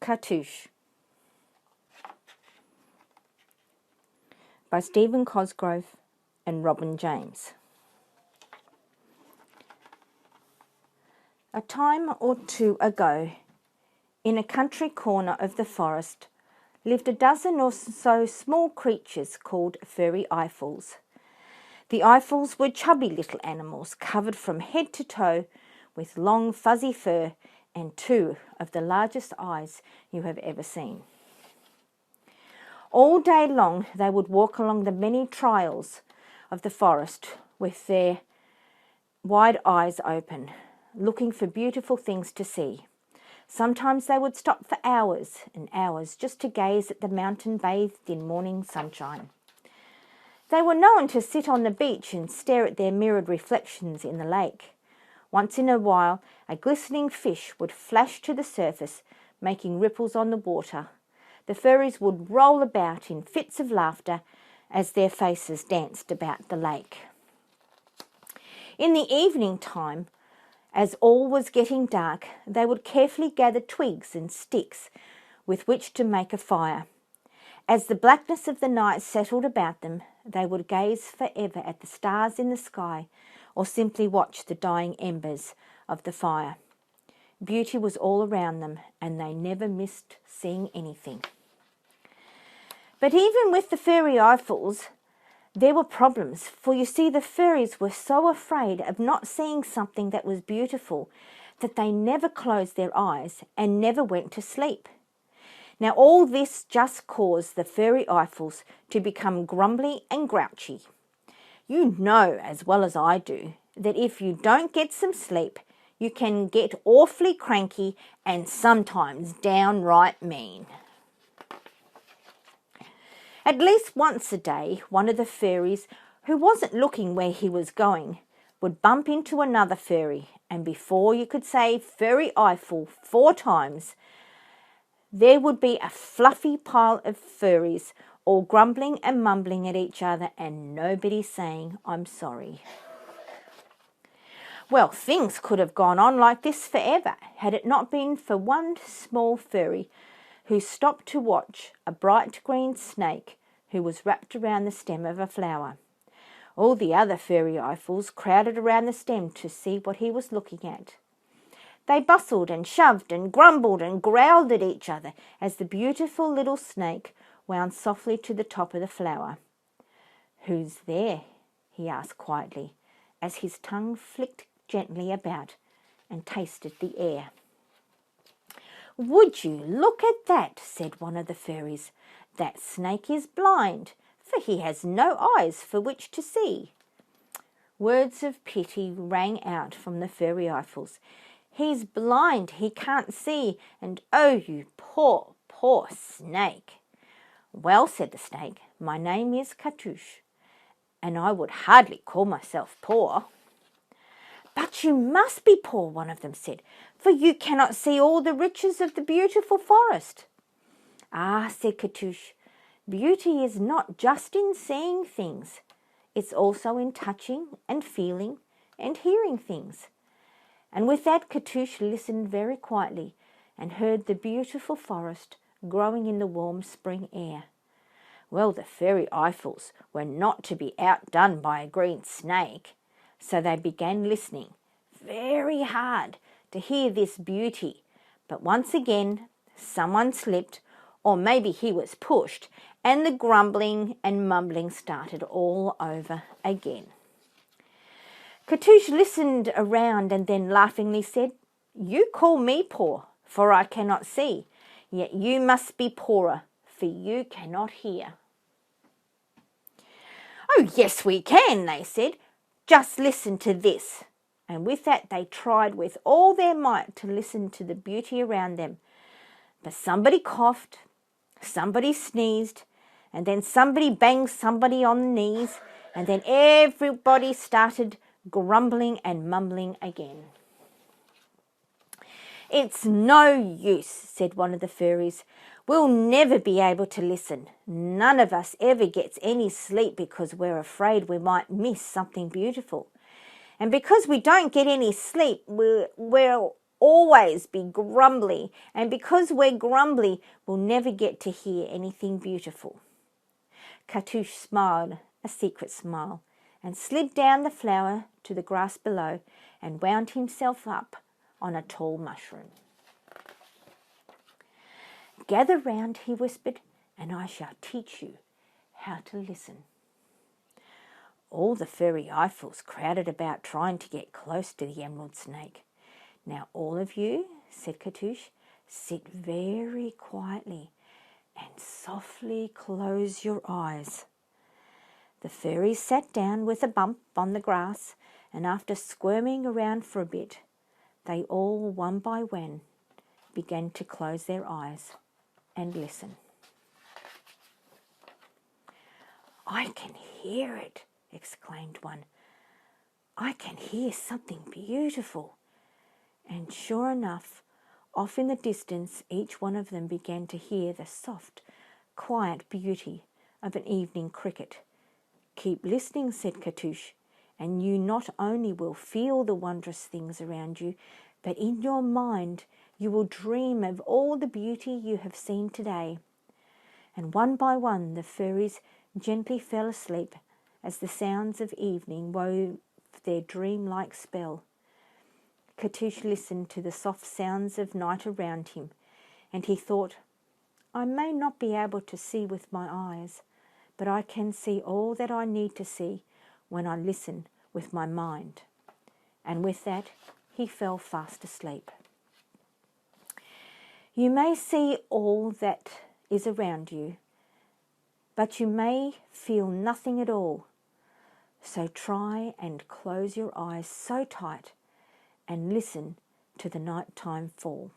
Kartusch by Stephen Cosgrove and Robin James. A time or two ago, in a country corner of the forest, lived a dozen or so small creatures called furry Eiffels. The Eiffels were chubby little animals covered from head to toe with long fuzzy fur and two of the largest eyes you have ever seen. All day long they would walk along the many trails of the forest with their wide eyes open, looking for beautiful things to see. Sometimes they would stop for hours and hours just to gaze at the mountain bathed in morning sunshine. They were known to sit on the beach and stare at their mirrored reflections in the lake. Once in a while, a glistening fish would flash to the surface, making ripples on the water. The furries would roll about in fits of laughter as their faces danced about the lake. In the evening time, as all was getting dark, they would carefully gather twigs and sticks with which to make a fire. As the blackness of the night settled about them, they would gaze forever at the stars in the sky or simply watch the dying embers of the fire. Beauty was all around them, and they never missed seeing anything. But even with the furry Eiffels, there were problems, for you see the furries were so afraid of not seeing something that was beautiful that they never closed their eyes and never went to sleep. Now all this just caused the furry Eiffels to become grumbly and grouchy. You know as well as I do that if you don't get some sleep, you can get awfully cranky and sometimes downright mean. At least once a day, one of the furries, who wasn't looking where he was going, would bump into another furry, and before you could say furry Eiffel 4 times, there would be a fluffy pile of furries all grumbling and mumbling at each other and nobody saying, "I'm sorry." Well, things could have gone on like this forever had it not been for one small furry who stopped to watch a bright green snake who was wrapped around the stem of a flower. All the other furry Eiffels crowded around the stem to see what he was looking at. They bustled and shoved and grumbled and growled at each other as the beautiful little snake wound softly to the top of the flower. "Who's there?" he asked quietly, as his tongue flicked gently about and tasted the air. "Would you look at that?" said one of the furries. "That snake is blind, for he has no eyes for which to see." Words of pity rang out from the furry Eiffels. "He's blind, he can't see, and oh, you poor, poor snake." "Well," said the snake, "my name is Kartusch, and I would hardly call myself poor." "But you must be poor," one of them said, "for you cannot see all the riches of the beautiful forest." "Ah," said Kartusch, "beauty is not just in seeing things. It's also in touching and feeling and hearing things." And with that, Kartusch listened very quietly and heard the beautiful forest growing in the warm spring air. Well, the furry Eiffels were not to be outdone by a green snake, so they began listening very hard to hear this beauty. But once again, someone slipped, or maybe he was pushed, and the grumbling and mumbling started all over again. Kartusch listened around and then laughingly said, "You call me poor, for I cannot see, yet you must be poorer, for you cannot hear." "Oh, yes, we can," they said. "Just listen to this." And with that they tried with all their might to listen to the beauty around them. But somebody coughed, somebody sneezed, and then somebody banged somebody on the knees, and then everybody started grumbling and mumbling again. "It's no use," said one of the furries. "We'll never be able to listen. None of us ever gets any sleep because we're afraid we might miss something beautiful. And because we don't get any sleep, we're always be grumbly, and because we're grumbly, we'll never get to hear anything beautiful. Kartusch smiled a secret smile and slid down the flower to the grass below and wound himself up on a tall mushroom. "Gather round," he whispered, "and I shall teach you how to listen." All the furry Eiffels crowded about trying to get close to the emerald snake. "Now all of you," said Kartusch, "sit very quietly and softly close your eyes." The furries sat down with a bump on the grass, and after squirming around for a bit, they all, one by one, began to close their eyes and listen. "I can hear it," exclaimed one. "I can hear something beautiful." And sure enough, off in the distance, each one of them began to hear the soft, quiet beauty of an evening cricket. "Keep listening," said Kartusch, "and you not only will feel the wondrous things around you, but in your mind you will dream of all the beauty you have seen today." And one by one the furries gently fell asleep as the sounds of evening wove their dream-like spell. Kartusch listened to the soft sounds of night around him, and he thought, "I may not be able to see with my eyes, but I can see all that I need to see when I listen with my mind." And with that, he fell fast asleep. You may see all that is around you, but you may feel nothing at all. So try and close your eyes so tight and listen to the nighttime fall.